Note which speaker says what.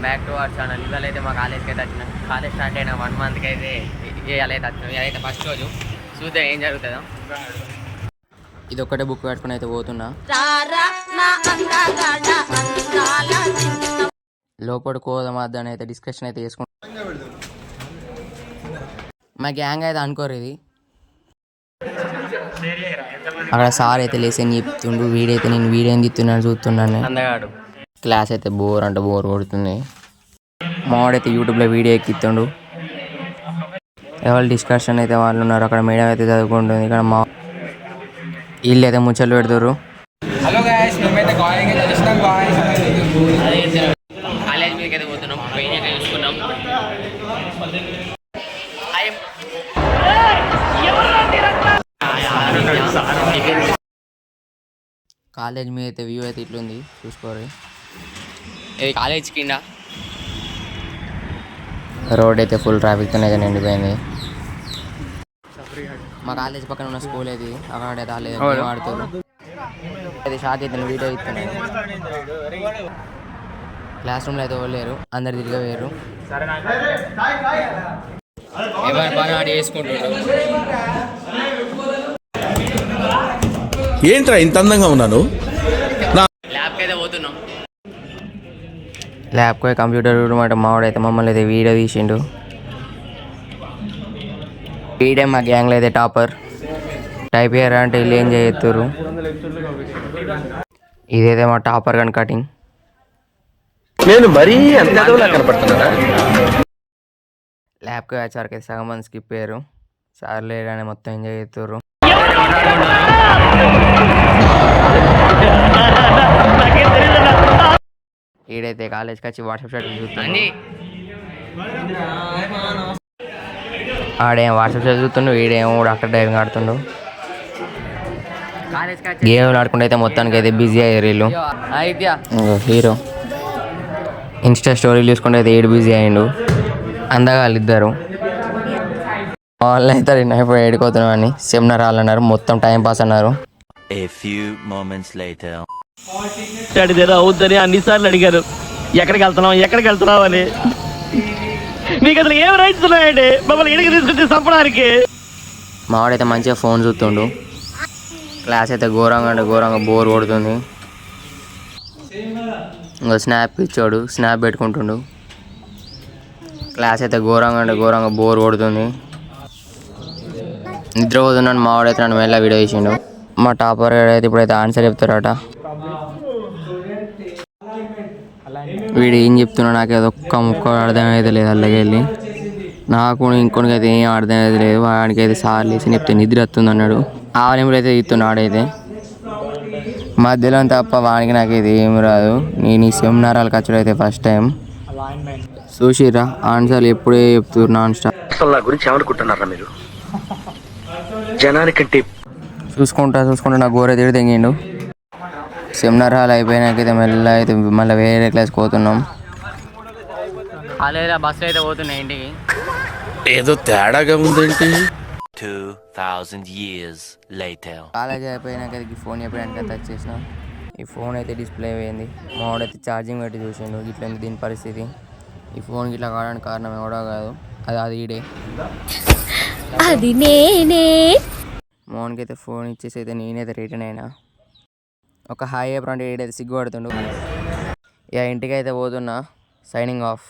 Speaker 1: Back to our channel. ఇవాళ అయితే మా కాలేజ్కి అయితే వచ్చినాం. కాలేజ్ స్టార్ట్ అయిన 1 మంత్కి అయితే ఇవాళ అయితే వచ్చినాం. ఇదైతే ఫస్ట్ రోజు. చూద్దాం ఏం జరుగుతుందో. ఇది ఒక్కటే బుక్ పెట్టుకుని అయితే పోతున్నా. లోపల కోదమద్దని అయితే డిస్కషన్ అయితే చేసుకుంటాం. మా గ్యాంగ్ అయితే అనుకోరు ఇది. అక్కడ సార్ అయితే లేసని చెప్తుండు. వీడైతే నేను వీడియో తీస్తున్నాను చూస్తున్నాను. అందగాడు క్లాస్ అయితే బోర్ అంటే బోర్ కొడుతుంది. మావాడైతే యూట్యూబ్లో వీడియో ఎక్కిస్తుండు. ఎవరు డిస్కషన్ అయితే వాళ్ళు ఉన్నారు. అక్కడ మేడం అయితే చదువుకుంటుంది. ఇక్కడ మా వీళ్ళు అయితే ముచ్చట్లు పెడతారు. హలో గాయ్స్, మేమైతే కాలేజ్ మీదకి అయితే పోతున్నాం. ట్రైన్ అయితే చూసుకున్నాం. కాలేజ్ మీద అయితే వ్యూ అయితే ఇట్లుంది, చూసుకోరు. ఇది కాలేజ్ కింద రోడ్ అయితే ఫుల్ ట్రాఫిక్తో అయితే నిండిపోయింది. మా కాలేజ్ పక్కన ఉన్న స్కూల్ అది. అక్కడ గేమ్ ఆడుతారు. అది షాక్ అయితే వీడియో ఇస్తున్నాను. క్లాస్ రూమ్లో అయితే పోలేరు, అందరు తిరిగి వేయరు. ఎవరి పని ఆడి వేసుకుంటారు.
Speaker 2: ఏంట్రా ఇంత అందంగా ఉన్నాను.
Speaker 1: ల్యాబ్కి అయితే పోతున్నాం. ల్యాబ్కి కంప్యూటర్ మాట మావాడైతే మమ్మల్ని అయితే వీడియో తీసిండు. వీడే మా గ్యాంగ్లో అయితే టాపర్. టైప్ ఇయర్ అంటే వీళ్ళు ఏం చేస్తారు. ఇదైతే మా టాపర్ గన్ కటింగ్.
Speaker 2: నేను మరీ అంత కనపడుతున్నా.
Speaker 1: ల్యాబ్కి వచ్చారికి సగం మంది స్కిప్ అయ్యారు. సార్ లేదని మొత్తం ఎంజాయ్ చేస్తారు. ఈడైతే కాలేజ్కి వచ్చి వాట్సాప్ చాట్ చూస్తాను. ఆడేం వాట్సాప్ చాట్ చూస్తుండు. వీడేమో డాక్టర్ డ్రైవింగ్ ఆడుతుండు. గేమ్లు ఆడుకుంటే అయితే మొత్తానికి అయితే బిజీ అయ్యారు వీళ్ళు. హీరో ఇన్స్టా స్టోరీలు చూసుకుంటే అయితే ఏడు బిజీ అయ్యిండు. అందగాళ్ళు ఇద్దరు. వాళ్ళు అయితే ఇప్పుడు ఏడుకోతున్నాం అని సెమినార్ హాల్ అన్నారు. మొత్తం టైం పాస్ అన్నారు.
Speaker 3: అవుతుంది అన్నిసార్లు అడిగారు, ఎక్కడికి వెళ్తున్నావు అని. మీకు అసలు ఏం రైట్స్ ఉన్నాయండి మమ్మల్ని ఇంటికి తీసుకొచ్చి చంపడానికి?
Speaker 1: మావాడైతే మంచిగా ఫోన్ చూస్తుండు. క్లాస్ అయితే ఘోరంగా అంటే ఘోరంగా బోర్ కొడుతుంది. ఇంకా స్నాప్ ఇచ్చాడు, స్నాప్ పెట్టుకుంటుండు. క్లాస్ అయితే ఘోరంగా అంటే ఘోరంగా బోర్ కొడుతుంది. నిద్రపోతున్నాను. మావాడైతే నన్ను మెల్ల వీడియో తీసిండు. మా టాపర్ అయితే ఇప్పుడైతే ఆన్సర్ చెప్తారట. వీడు ఏం చెప్తున్నా నాకైతే ఒక్క ముక్క అర్థమైతే లేదు. అలాగే వెళ్ళి నాకు ఇంకొనికి అయితే ఏం అర్థమైతే లేదు. వాడికైతే సార్ లేసి చెప్తే నిద్ర వస్తుంది అన్నాడు. ఆవలింపులు అయితే ఇస్తున్నాడు. ఆడైతే మధ్యలో తప్ప వాడికి నాకైతే ఏమి రాదు. నేను ఈ సెమినారాలు ఖర్చులు అయితే ఫస్ట్ టైం చూసిరా. ఆన్సర్లు ఎప్పుడే చెప్తున్నారు నాన్ స్టాప్.
Speaker 3: నా గురించి ఏమనుకుంటున్నారా మీరు? జనానికంటే
Speaker 1: చూసుకుంటా నా గోర తిడి తెంగిండు. సెమినార్ హాల్ అయిపోయినాకైతే మెల్ల అయితే మళ్ళీ వేరే క్లాస్కి పోతున్నాం. కాలేజీలో బస్సులు అయితే పోతున్నాయి ఇంటికి.
Speaker 2: ఏదో తేడాగా ఉందేంటి.
Speaker 4: 2000 years later.
Speaker 1: కాలేజ్ అయిపోయినాక ఈ ఫోన్ చెప్పడానికి టచ్ చేసిన. ఈ ఫోన్ అయితే డిస్ప్లే అయింది. మావాడైతే ఛార్జింగ్ పెట్టి చూసిండు. ఇట్లా దీని పరిస్థితి. ఈ ఫోన్ ఇట్లా కావడానికి కారణం ఎవడో కాదు, అది ఈడే.
Speaker 5: అది నేనే.
Speaker 1: మోహన్కి అయితే ఫోన్ ఇచ్చేసి అయితే నేనైతే రిటర్న్ అయినా. ఒక హాయ్ చెప్పండి. ఈడైతే సిగ్గుపడుతుండు. ఇక ఇంటికి అయితే పోతున్నా. Signing off.